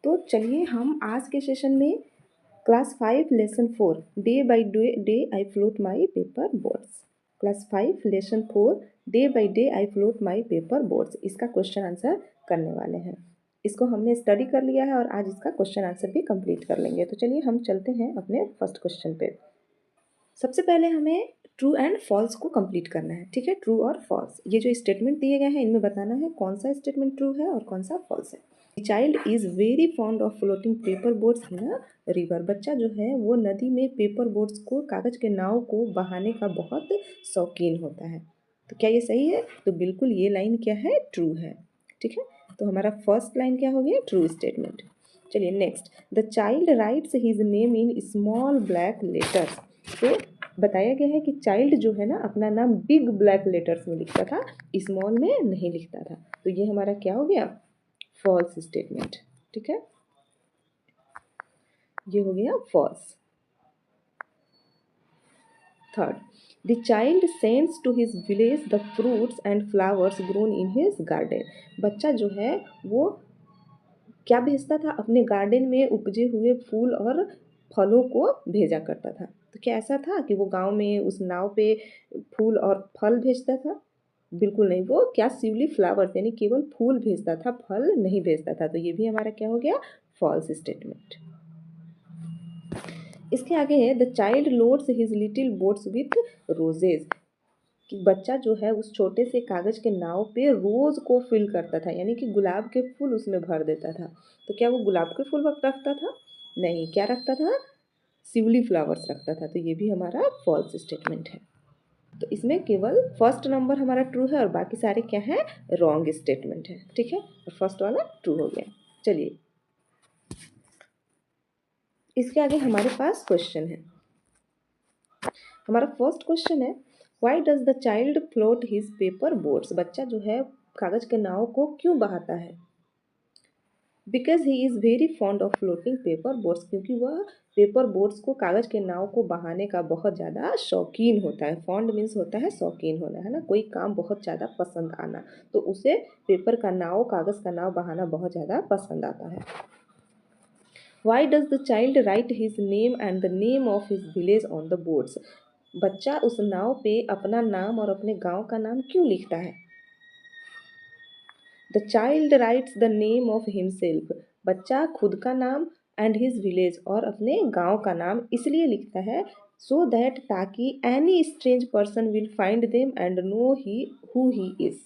तो चलिए हम आज के सेशन में class 5 lesson 4 day by day I float my paper boards. Class 5 lesson 4 day by day I float my paper boards, इसका क्वेश्चन आंसर करने वाले हैं। इसको हमने स्टडी कर लिया है और आज इसका क्वेश्चन आंसर भी कंप्लीट कर लेंगे। तो चलिए हम चलते हैं अपने फर्स्ट क्वेश्चन पे। सबसे पहले हमें ट्रू एंड फॉल्स को कंप्लीट करना है, ठीक है। ट्रू और फॉल्स, ये जो स्टेटमेंट दिए गए हैं इनमें बताना है कौन सा स्टेटमेंट ट्रू है और कौन सा फॉल्स है। The child is very fond of floating paper boats in a river. बच्चा जो है वो नदी में पेपर बोट्स को, कागज के नाव को बहाने का बहुत शौकीन होता है। तो क्या ये सही है? तो बिल्कुल ये लाइन क्या है? ट्रू है, ठीक है। तो हमारा फर्स्ट लाइन क्या हो गया? True statement. चलिए next, the child writes his name in small black letters. तो बताया गया है कि चाइल्ड जो है ना अपना नाम बिग ब्लैक लेटर्स में लिखता था, स्मॉल में नहीं लिखता था। तो ये हमारा क्या हो गया? फॉल्स स्टेटमेंट, ठीक है। ये हो गया false. Third, the child sends to his village the fruits and flowers grown in his garden. बच्चा जो है वो क्या भेजता था? अपने गार्डन में उपजे हुए फूल और फलों को भेजा करता था। तो क्या ऐसा था कि वो गांव में उस नाव पे फूल और फल भेजता था? बिल्कुल नहीं। वो क्या सिवली फ्लावर्स यानी केवल फूल भेजता था, फल नहीं भेजता था। तो ये भी हमारा क्या हो गया? False statement. इसके आगे है the child loads his little boats with roses. कि बच्चा जो है उस छोटे से कागज के नाव पे रोज को फिल करता था, यानी कि गुलाब के फूल उसमें भर देता था। तो क्या वो गुलाब के फूल रखता था? नहीं। क्या रखता था? सिवली फ्लावर्स रखता था। तो ये भी हमारा फॉल्स स्टेटमेंट है। तो इसमें केवल फर्स्ट नंबर हमारा ट्रू है और बाकी सारे क्या है? रॉन्ग स्टेटमेंट है, ठीक है। और फर्स्ट वाला ट्रू हो गया। चलिए इसके आगे हमारे पास क्वेश्चन है। हमारा फर्स्ट क्वेश्चन है, why does the child float his paper boats. बच्चा जो है कागज के नाव को क्यों बहाता है? Because he is very fond of floating paper boats. क्योंकि वह पेपर बोट्स को, कागज के नाव को बहाने का बहुत ज़्यादा शौकीन होता है। फॉन्ड मीन्स होता है शौकीन होना, है ना। कोई काम बहुत ज़्यादा पसंद आना, तो उसे पेपर का नाव, कागज का नाव बहाना बहुत ज़्यादा पसंद आता है। Why does the child right his name and the name of his village on the boats. बच्चा उस नाव पे अपना नाम और अपने गांव का नाम क्यों लिखता है? The child rights the name of himself. बच्चा खुद का नाम एंड हिज विलेज और अपने गांव का नाम इसलिए लिखता है सो दैट, ताकि any strange person will find them and know he who he is.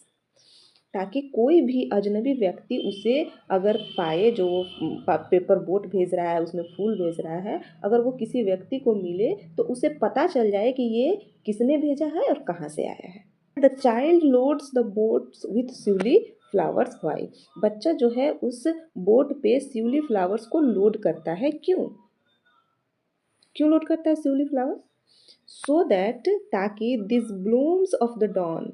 ताकि कोई भी अजनबी व्यक्ति उसे अगर पाए, जो पेपर बोट भेज रहा है, उसमें फूल भेज रहा है, अगर वो किसी व्यक्ति को मिले तो उसे पता चल जाए कि ये किसने भेजा है और कहाँ से आया है। The child loads the boats with shiuli flowers. Why. बच्चा जो है उस बोट पे सिवली फ्लावर्स को लोड करता है। क्यों लोड करता है सिवली फ्लावर्स? सो दैट, ताकि this blooms of the dawn,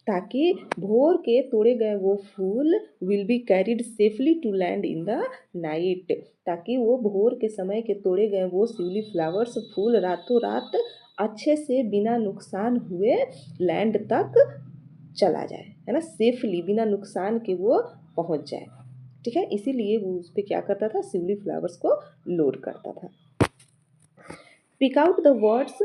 ताकि भोर के तोड़े गए वो फूल will be carried safely to land in the night. ताकि वो भोर के समय के तोड़े गए वो सिवली फ्लावर्स, फूल रातों रात अच्छे से बिना नुकसान हुए लैंड तक चला जाए, है ना। सेफली, बिना नुकसान के वो पहुंच जाए, ठीक है। इसीलिए वो उस पर क्या करता था? सिवली फ्लावर्स को लोड करता था। पिक आउट द वर्ड्स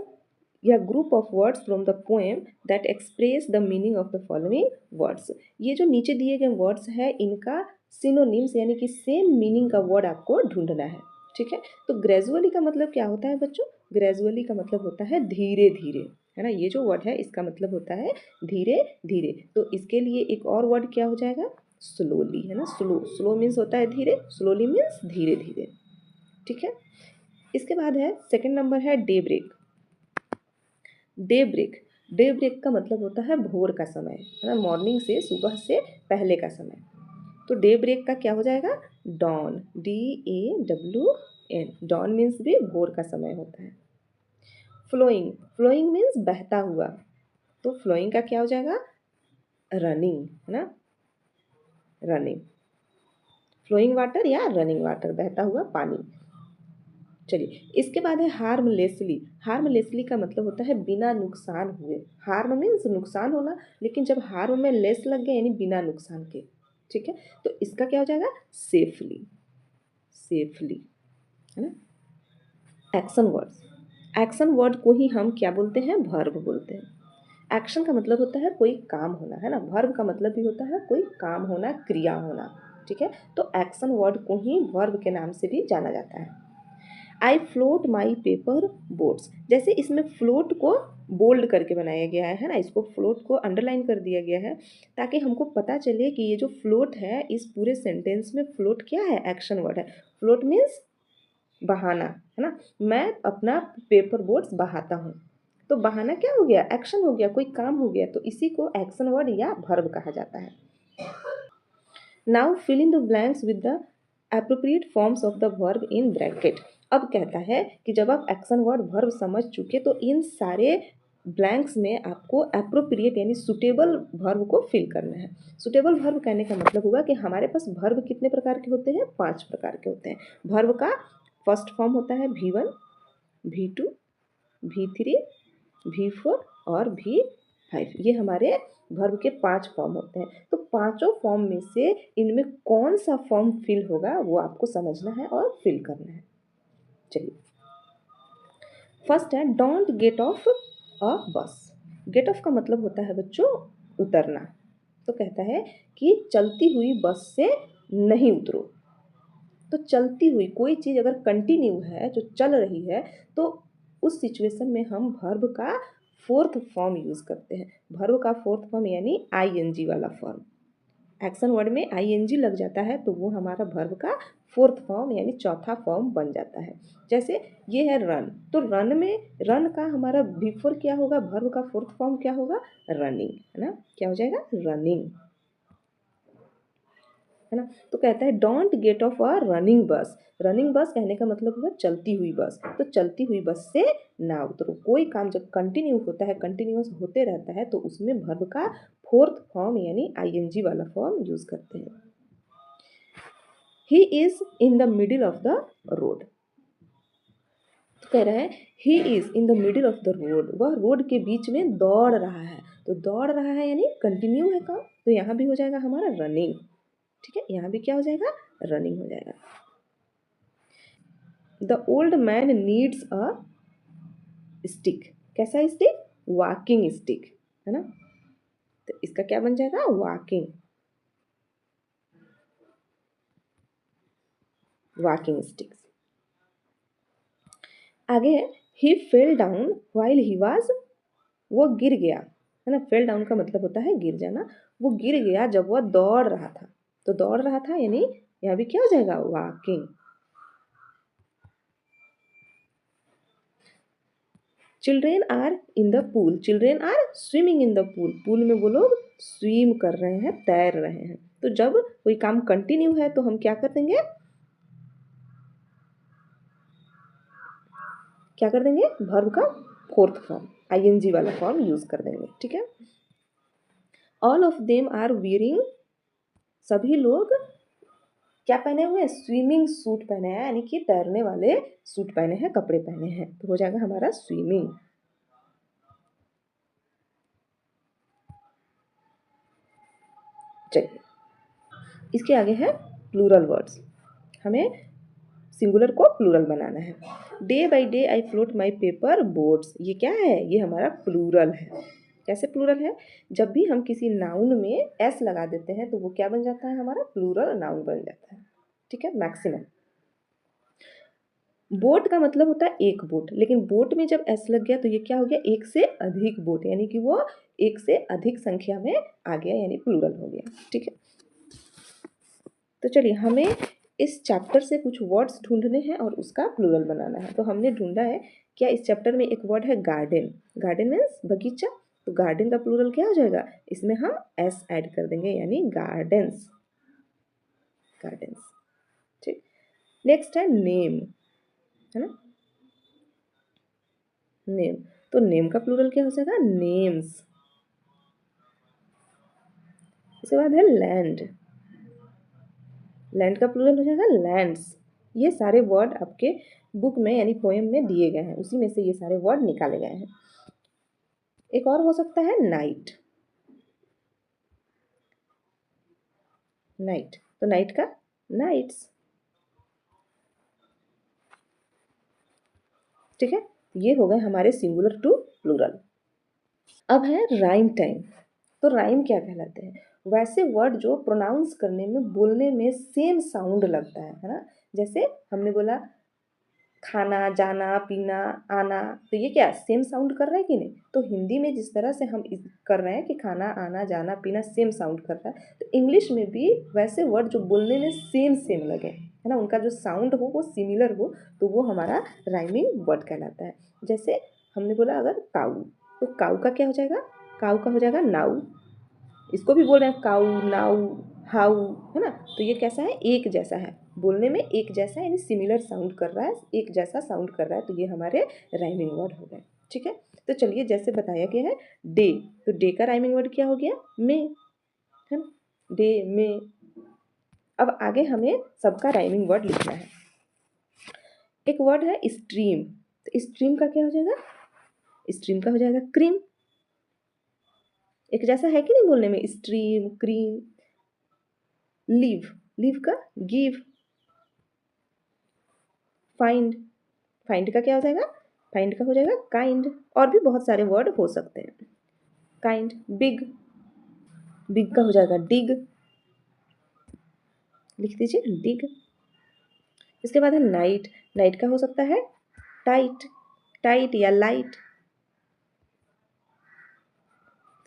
या group of words from the poem that express the meaning of the following words. ये जो नीचे दिए गए वर्ड्स है इनका सिनोनिम्स यानी कि सेम मीनिंग का वर्ड आपको ढूंढना है, ठीक है। तो ग्रेजुअली का मतलब क्या होता है बच्चों? ग्रेजुअली का मतलब होता है धीरे धीरे, है ना। ये जो वर्ड है इसका मतलब होता है धीरे धीरे। तो इसके लिए एक और वर्ड क्या हो जाएगा? स्लोली, है ना। स्लो मीन्स होता है धीरे, स्लोली मीन्स धीरे धीरे, ठीक है। इसके बाद है सेकंड नंबर है daybreak. Daybreak, daybreak का मतलब होता है भोर का समय, है ना। मॉर्निंग से, सुबह से पहले का समय। तो डे ब्रेक का क्या हो जाएगा? Don, DAWN। डॉन मीन्स भी भोर का समय होता है। फ्लोइंग, फ्लोइंग मीन्स बहता हुआ। तो फ्लोइंग का क्या हो जाएगा? रनिंग, है ना। रनिंग, फ्लोइंग वाटर या रनिंग वाटर, बहता हुआ पानी। चलिए इसके बाद है हार्मलेसली। हार्मलेसली का मतलब होता है बिना नुकसान हुए। हार्म मीन्स नुकसान होना, लेकिन जब हार्म में लेस लग गया यानी बिना नुकसान के, ठीक है। तो इसका क्या हो जाएगा? सेफली। सेफली, है ना। एक्शन वर्ड्स, एक्शन वर्ड को ही हम क्या बोलते हैं, वर्ब बोलते हैं। एक्शन का मतलब होता है कोई काम होना, है ना। वर्ब का मतलब भी होता है कोई काम होना, क्रिया होना, ठीक है। तो एक्शन वर्ड को ही वर्ब के नाम से भी जाना जाता है। आई फ्लोट माई पेपर बोट्स, जैसे इसमें फ्लोट को बोल्ड करके बनाया गया है ना, इसको फ्लोट को अंडरलाइन कर दिया गया है ताकि हमको पता चले कि ये जो फ्लोट है इस पूरे सेंटेंस में फ्लोट क्या है, एक्शन वर्ड है। फ्लोट मीन्स बहाना, है ना। मैं अपना पेपर बोट्स बहाता हूँ, तो बहाना क्या हो गया, एक्शन हो गया, कोई काम हो गया, तो इसी को एक्शन वर्ड या वर्ब कहा जाता है। Now fill in the blanks with the appropriate forms of the verb in bracket. अब कहता है कि जब आप एक्शन वर्ड वर्ब समझ चुके तो इन सारे ब्लैंक्स में आपको एप्रोप्रिएट यानी सुटेबल वर्ब को फिल करना है। सुटेबल वर्ब कहने का मतलब हुआ कि हमारे पास वर्ब कितने प्रकार के होते हैं, 5 प्रकार के होते हैं। वर्ब का फर्स्ट फॉर्म होता है V1, V2, V3, V4 और V5। ये हमारे वर्ब के 5 फॉर्म होते हैं। तो पांचों फॉर्म में से इनमें कौन सा फॉर्म फिल होगा वो आपको समझना है और फिल करना है। चलिए, फर्स्ट है डोंट गेट ऑफ अ बस। गेट ऑफ का मतलब होता है बच्चों उतरना। तो कहता है कि चलती हुई बस से नहीं उतरो। तो चलती हुई कोई चीज़ अगर कंटिन्यू है, जो चल रही है, तो उस सिचुएशन में हम वर्ब का फोर्थ फॉर्म यूज़ करते हैं। वर्ब का फोर्थ फॉर्म यानी आईएनजी वाला फॉर्म। एक्शन वर्ड में आईएनजी लग जाता है तो वो हमारा वर्ब का फोर्थ फॉर्म यानी चौथा फॉर्म बन जाता है। जैसे ये है रन, तो रन में रन का हमारा बिफोर क्या होगा, वर्ब का फोर्थ फॉर्म क्या होगा, रनिंग, है ना। क्या हो जाएगा, रनिंग, है ना। तो कहता है don't get of a running बस। रनिंग बस कहने का मतलब हुआ चलती हुई बस। तो चलती हुई बस से ना उतरो। कोई काम जब कंटिन्यू होता है, कंटिन्यूअस होते रहता है, तो उसमें वर्ब का फोर्थ फॉर्म यानी आईएनजी वाला फॉर्म यूज करते हैं। He is in the middle of the road. तो कह रहा है he is in the middle of the road, वह रोड के बीच में दौड़ रहा है। तो दौड़ रहा है यानी कंटिन्यू है काम, तो यहाँ भी हो जाएगा हमारा रनिंग, ठीक है। यहाँ भी क्या हो जाएगा, रनिंग हो जाएगा। The old man needs a stick. कैसा स्टिक, वॉकिंग स्टिक, है ना। तो इसका क्या बन जाएगा, वॉकिंग, वॉकिंग स्टिक्स। आगे है he fell down while he was, वो गिर गया, है ना। फेल डाउन का मतलब होता है गिर जाना। वो गिर गया जब वह दौड़ रहा था। तो दौड़ रहा था यानी यहाँ भी क्या हो जाएगा, walking. Children are in the pool, children are swimming in the pool. Pool में वो लोग स्विम कर रहे हैं, तैर रहे हैं। तो जब कोई काम कंटिन्यू है तो हम क्या कर देंगे, क्या कर देंगे, वर्ब का फोर्थ फॉर्म आईएनजी वाला फॉर्म यूज कर देंगे, ठीक है। All of them are wearing, सभी लोग क्या पहने हुए हैं, स्विमिंग सूट पहने हैं, यानी कि तैरने वाले सूट पहने हैं, कपड़े पहने हैं। तो हो जाएगा हमारा स्विमिंग। चलिए, इसके आगे है प्लूरल वर्ड्स। हमें सिंगुलर को प्लूरल बनाना है। Day by day I float my paper boats, ये क्या है, ये हमारा प्लूरल है। कैसे प्लूरल है, जब भी हम किसी नाउन में एस लगा देते हैं तो वो क्या बन जाता है, हमारा प्लूरल नाउन बन जाता है, ठीक है। मैक्सिमम। बोट का मतलब होता है एक बोट, लेकिन बोट में जब एस लग गया तो ये क्या हो गया, एक से अधिक बोट, यानी कि वो एक से अधिक संख्या में आ गया, यानी प्लूरल हो गया, ठीक है। तो चलिए, हमें इस चैप्टर से कुछ वर्ड्स ढूंढने हैं और उसका प्लूरल बनाना है। तो हमने ढूंढा है क्या, इस चैप्टर में एक वर्ड है गार्डन। गार्डन मीन्स बगीचा। तो गार्डन का प्लूरल क्या हो जाएगा, इसमें हम एस ऐड कर देंगे, यानी गार्डन्स, गार्डन्स, ठीक। नेक्स्ट है नेम, है ना, नेम। तो नेम का प्लूरल क्या हो जाएगा, नेम्स। इसके बाद है लैंड, लैंड का प्लूरल हो जाएगा लैंड्स। ये सारे वर्ड आपके बुक में यानी पोएम में दिए गए हैं, उसी में से ये सारे वर्ड निकाले गए हैं। एक और हो सकता है नाइट, नाइट। तो नाइट का नाइट्स, ठीक है, ये हो गए हमारे सिंगुलर टू प्लूरल। अब है राइम टाइम। तो राइम क्या कहलाते हैं? वैसे वर्ड जो प्रोनाउंस करने में, बोलने में सेम साउंड लगता है ना। जैसे हमने बोला खाना, जाना, पीना, आना, तो ये क्या सेम साउंड कर रहा है कि नहीं? तो हिंदी में जिस तरह से हम कर रहे हैं कि खाना, आना, जाना, पीना सेम साउंड कर रहा है, तो इंग्लिश में भी वैसे वर्ड जो बोलने में सेम सेम लगे, है ना, उनका जो साउंड हो वो सिमिलर हो, तो वो हमारा राइमिंग वर्ड कहलाता है। जैसे हमने बोला अगर काऊ, तो काऊ का क्या हो जाएगा? काऊ का हो जाएगा नाऊ। इसको भी बोल रहे हैं काऊ, नाऊ, हाउ, है ना। तो ये कैसा है? एक जैसा है, बोलने में एक जैसा है, यानी सिमिलर साउंड कर रहा है, एक जैसा साउंड कर रहा है, तो ये हमारे राइमिंग वर्ड हो गए। ठीक है, तो चलिए जैसे बताया गया है डे, तो डे का राइमिंग वर्ड क्या हो गया? मे, है ना, डे, मे। अब आगे हमें सबका राइमिंग वर्ड लिखना है। एक वर्ड है स्ट्रीम, तो स्ट्रीम का क्या हो जाएगा? स्ट्रीम का हो जाएगा क्रीम। एक जैसा है कि नहीं बोलने में? Stream, cream. लीव, लीव का गिव। फाइंड, फाइंड का क्या हो जाएगा? फाइंड का हो जाएगा काइंड। और भी बहुत सारे वर्ड हो सकते हैं। काइंड, बिग, बिग का हो जाएगा डिग, लिख दीजिए डिग। इसके बाद है नाइट, नाइट का हो सकता है टाइट, टाइट या लाइट।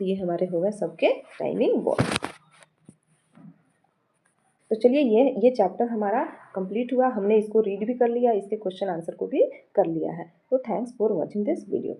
तो ये हमारे हो गए सबके राइमिंग वर्ड। तो चलिए ये चैप्टर हमारा कंप्लीट हुआ, हमने इसको रीड भी कर लिया, इसके क्वेश्चन आंसर को भी कर लिया है। तो thanks for watching this video.